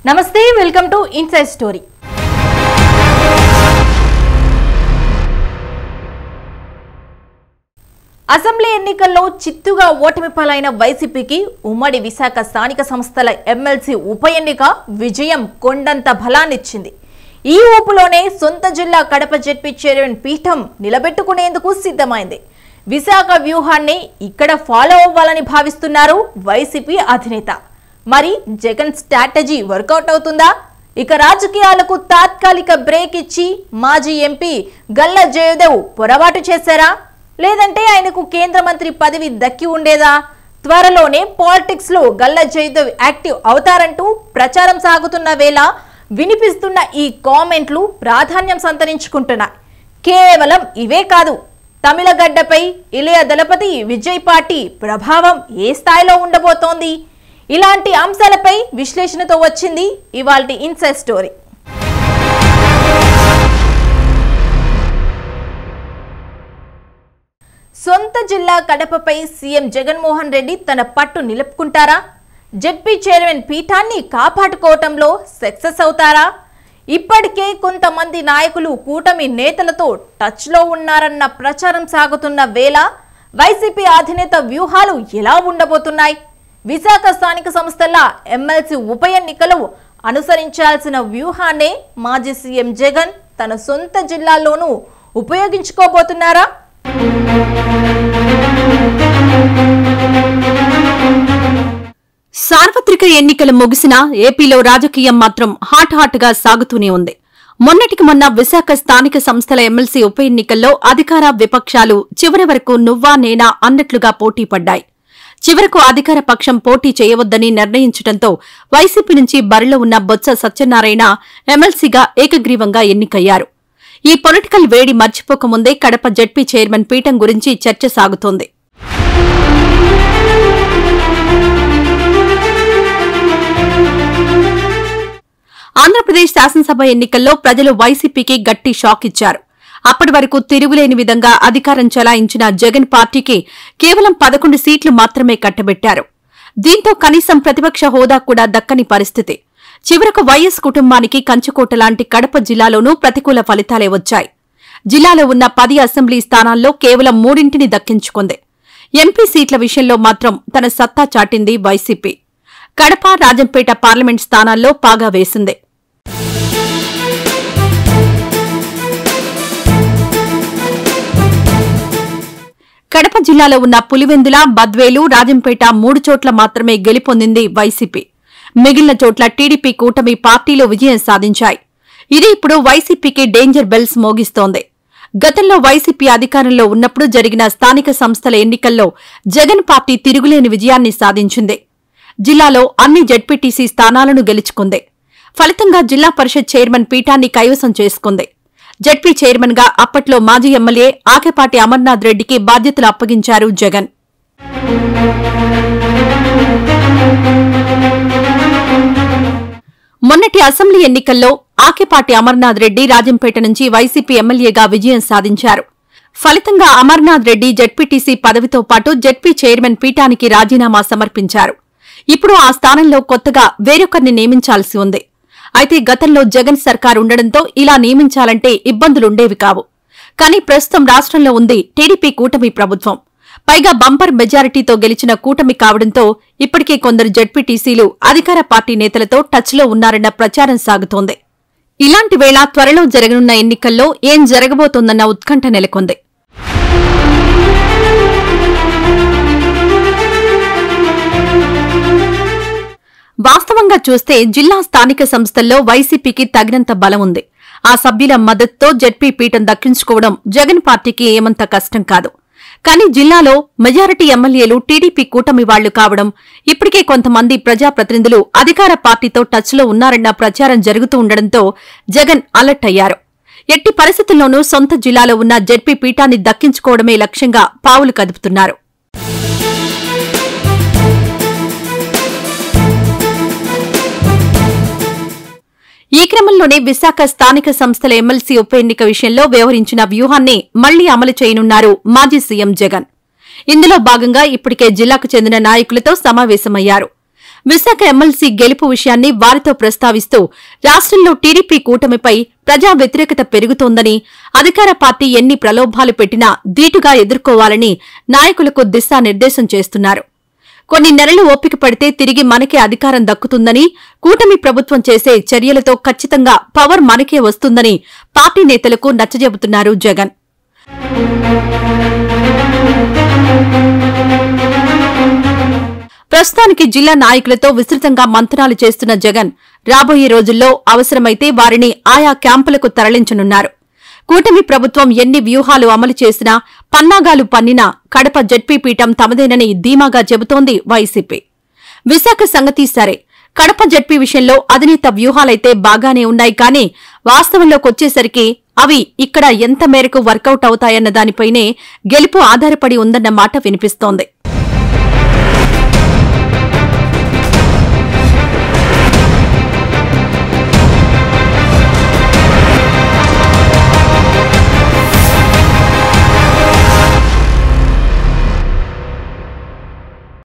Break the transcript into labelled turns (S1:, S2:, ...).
S1: నమస్తే welcome to inside story. Assembly ఎన్నికల్లో చిత్తుగా ఓటమి పాలైన వైసీపీకి ఉమ్మడి విశాఖ స్థానిక సంస్థల ఎమ్మెల్సీ ఉప ఎన్నిక విజయం కొండంత బలాన్నిచ్చింది. ఈ ఊపులోనే సొంత జిల్లా కడప జెడ్పీ చైర్మన్ పీఠం నిలబెట్టుకునేందుకు సిద్ధమైంది. విశాఖ వ్యూహాన్ని ఇక్కడ ఫాలో అవ్వాలని భావిస్తున్నారు వైసీపీ అధినేత. మరి జగన్ స్ట్రాటజీ వర్కౌట్ అవుతుందా? ఇక రాజకీయాలకు తాత్కాలిక బ్రేక్ ఇచ్చి మాజీ ఎంపీ గల్లా జయదేవ్ పొరపాటు చేశారా, లేదంటే ఆయనకు కేంద్ర మంత్రి పదవి దక్కి ఉండేదా? త్వరలోనే పాలిటిక్స్ లో గల్లా జయదేవ్ యాక్టివ్ అవుతారంటూ ప్రచారం సాగుతున్న వేళ వినిపిస్తున్న ఈ కామెంట్లు ప్రాధాన్యం సంతరించుకుంటున్నాయి. కేవలం ఇవే కాదు, తమిళగడ్డపై ఇళయ దళపతి విజయ్ పార్టీ ప్రభావం ఏ స్థాయిలో ఉండబోతోంది? ఇలాంటి అంశాలపై విశ్లేషణతో వచ్చింది ఇవాల్టి ఇన్సైడ్ స్టోరీ. సొంత జిల్లా కడపపై సీఎం జగన్మోహన్ రెడ్డి తన పట్టు నిలుపుకుంటారా? జెడ్పీ చైర్మన్ పీఠాన్ని కాపాడుకోవటంలో సక్సెస్ అవుతారా? ఇప్పటికే కొంతమంది నాయకులు కూటమి నేతలతో టచ్లో ఉన్నారన్న ప్రచారం సాగుతున్న వేళ వైసీపీ అధినేత వ్యూహాలు ఎలా ఉండబోతున్నాయి? విశాఖ స్థానిక సంస్థల ఎమ్మెల్సీ ఉప ఎన్నికలు అనుసరించాల్సిన వ్యూహాన్నే మాజీ సీఎం జగన్ తన సొంత జిల్లాలోనూ ఉపయోగించుకోబోతున్నారా?
S2: సార్వత్రిక ఎన్నికలు ముగిసినా ఏపీలో రాజకీయం మాత్రం హాట్ గా సాగుతూనే ఉంది. మొన్నటికి మొన్న విశాఖ స్థానిక సంస్థల ఎమ్మెల్సీ ఉప ఎన్నికల్లో అధికార విపక్షాలు చివరి వరకు నువ్వా నేనా అన్నట్లుగా పోటీ పడ్డాయి. చివరకు అధికార పక్షం పోటీ చేయవద్దని నిర్ణయించడంతో వైసీపీ నుంచి బరిలో ఉన్న బొత్స సత్యనారాయణ ఎమ్మెల్సీగా ఏకగ్రీవంగా ఎన్నికయ్యారు. ఈ పొలిటికల్ వేడి మర్చిపోకముందే కడప జెడ్పీ చైర్మన్ పీఠం గురించి చర్చ సాగుతోంది. ఆంధ్రప్రదేశ్ శాసనసభ ఎన్నికల్లో ప్రజలు వైసీపీకి గట్టి షాక్ ఇచ్చారు. అప్పటి వరకు తిరుగులేని విధంగా అధికారం చెలాయించిన జగన్ పార్టీకి కేవలం 11 సీట్లు మాత్రమే కట్టబెట్టారు. దీంతో కనీసం ప్రతిపక్ష హోదా కూడా దక్కని పరిస్థితి. చివరకు వైఎస్ కుటుంబానికి కంచుకోట లాంటి కడప జిల్లాలోనూ ప్రతికూల ఫలితాలే వచ్చాయి. జిల్లాలో ఉన్న 10 అసెంబ్లీ స్థానాల్లో కేవలం 3 దక్కించుకుంది. ఎంపీ సీట్ల విషయంలో మాత్రం తన సత్తా చాటింది వైసీపీ. కడప, రాజంపేట పార్లమెంట్ స్థానాల్లో పాగా వేసింది. కడప జిల్లాలో ఉన్న పులివెందుల, బద్వేలు, రాజంపేట 3 చోట్ల మాత్రమే గెలుపొందింది వైసీపీ. మిగిలిన చోట్ల టీడీపీ కూటమి పార్టీలు విజయం సాధించాయి. ఇది ఇప్పుడు వైసీపీకి డేంజర్ బెల్స్ మోగిస్తోంది. గతంలో వైసీపీ అధికారంలో ఉన్నప్పుడు జరిగిన స్థానిక సంస్థల ఎన్నికల్లో జగన్ పార్టీ తిరుగులేని విజయాన్ని సాధించింది. జిల్లాలో అన్ని జెడ్పీటీసీ స్థానాలను గెలుచుకుంది. ఫలితంగా జిల్లా పరిషత్ చైర్మన్ పీఠాన్ని కైవసం చేసుకుంది. జెడ్పీ చైర్మన్ గా అప్పట్లో మాజీ ఎమ్మెల్యే ఆకేపాటి అమర్నాథ్ రెడ్డికి బాధ్యతలు అప్పగించారు జగన్. మొన్నటి అసెంబ్లీ ఎన్నికల్లో ఆకేపాటి అమర్నాథ్ రెడ్డి రాజంపేట నుంచి వైసీపీ ఎమ్మెల్యేగా విజయం సాధించారు. ఫలితంగా అమర్నాథ్ రెడ్డి జెడ్పీటీసీ పదవితో పాటు జెడ్పీ చైర్మన్ పీఠానికి రాజీనామా సమర్పించారు. ఇప్పుడు ఆ స్థానంలో కొత్తగా వేరొకరిని నియమించాల్సి ఉంది. అయితే గతంలో జగన్ సర్కార్ ఉండడంతో ఇలా నియమించాలంటే ఇబ్బందులుండేవి కావు. కానీ ప్రస్తుతం రాష్ట్రంలో ఉంది టీడీపీ కూటమి ప్రభుత్వం. పైగా బంపర్ మెజారిటీతో గెలిచిన కూటమి కావడంతో ఇప్పటికే కొందరు జెడ్పీటీసీలు అధికార పార్టీ నేతలతో టచ్లో ఉన్నారన్న ప్రచారం సాగుతోంది. ఇలాంటి వేళ త్వరలో జరగనున్న ఎన్నికల్లో ఏం జరగబోతోందన్న ఉత్కంఠ నెలకొంది. వాస్తవంగా చూస్తే జిల్లా స్థానిక సంస్థల్లో వైసీపీకి తగినంత బలం ఉంది. ఆ సభ్యుల మద్దతుతో జెడ్పీ పీఠం దక్కించుకోవడం జగన్ పార్టీకి ఏమంత కష్టం కాదు. కానీ జిల్లాలో మెజారిటీ ఎమ్మెల్యేలు టీడీపీ కూటమి వాళ్లు కావడం, ఇప్పటికే కొంతమంది ప్రజాప్రతినిధులు అధికార పార్టీతో టచ్లో ఉన్నారన్న ప్రచారం జరుగుతూ ఉండడంతో జగన్ అలర్ట్ అయ్యారు. ఎట్టి పరిస్థితుల్లోనూ సొంత జిల్లాలో ఉన్న జెడ్పీ పీఠాన్ని దక్కించుకోవడమే లక్ష్యంగా పావులు కదుపుతున్నారు. ఈ క్రమంలోనే విశాఖ స్థానిక సంస్థల ఎమ్మెల్సీ ఉప ఎన్నిక విషయంలో వ్యవహరించిన వ్యూహాన్ని మళ్లీ అమలు చేయనున్నారు మాజీ సీఎం జగన్. ఇందులో భాగంగా ఇప్పటికే జిల్లాకు చెందిన నాయకులతో సమావేశమయ్యారు. విశాఖ ఎమ్మెల్సీ గెలుపు విషయాన్ని వారితో ప్రస్తావిస్తూ రాష్ట్రంలో టీడీపీ కూటమిపై ప్రజా వ్యతిరేకత పెరుగుతోందని, అధికార పార్టీ ఎన్ని ప్రలోభాలు పెట్టినా ధీటుగా ఎదుర్కోవాలని నాయకులకు దిశానిర్దేశం చేస్తున్నారు. కొన్ని నెలలు ఓపిక పడితే తిరిగి మనకే అధికారం దక్కుతుందని, కూటమి ప్రభుత్వం చేసే చర్యలతో ఖచ్చితంగా పవర్ మనకే వస్తుందని పార్టీ నేతలకు నచ్చజెబుతున్నారు జగన్. ప్రస్తుతానికి జిల్లా నాయకులతో విస్తృతంగా మంతనాలు చేస్తున్న జగన్ రాబోయే రోజుల్లో అవసరమైతే వారిని ఆయా క్యాంపులకు తరలించనున్నారు. కూటమి ప్రభుత్వం ఎన్ని వ్యూహాలు అమలు చేసినా, పన్నాగాలు పన్నినా కడప జడ్పీ పీఠం తమదేనని ధీమాగా చెబుతోంది వైసీపీ. విశాఖ సంగతి సరే, కడప జడ్పీ విషయంలో అధినేత వ్యూహాలైతే బాగానే ఉన్నాయి, కానీ వాస్తవంలోకొచ్చేసరికి అవి ఇక్కడ ఎంత మేరకు వర్కౌట్ అవుతాయన్న దానిపైనే గెలుపు ఆధారపడి ఉందన్న మాట వినిపిస్తోంది.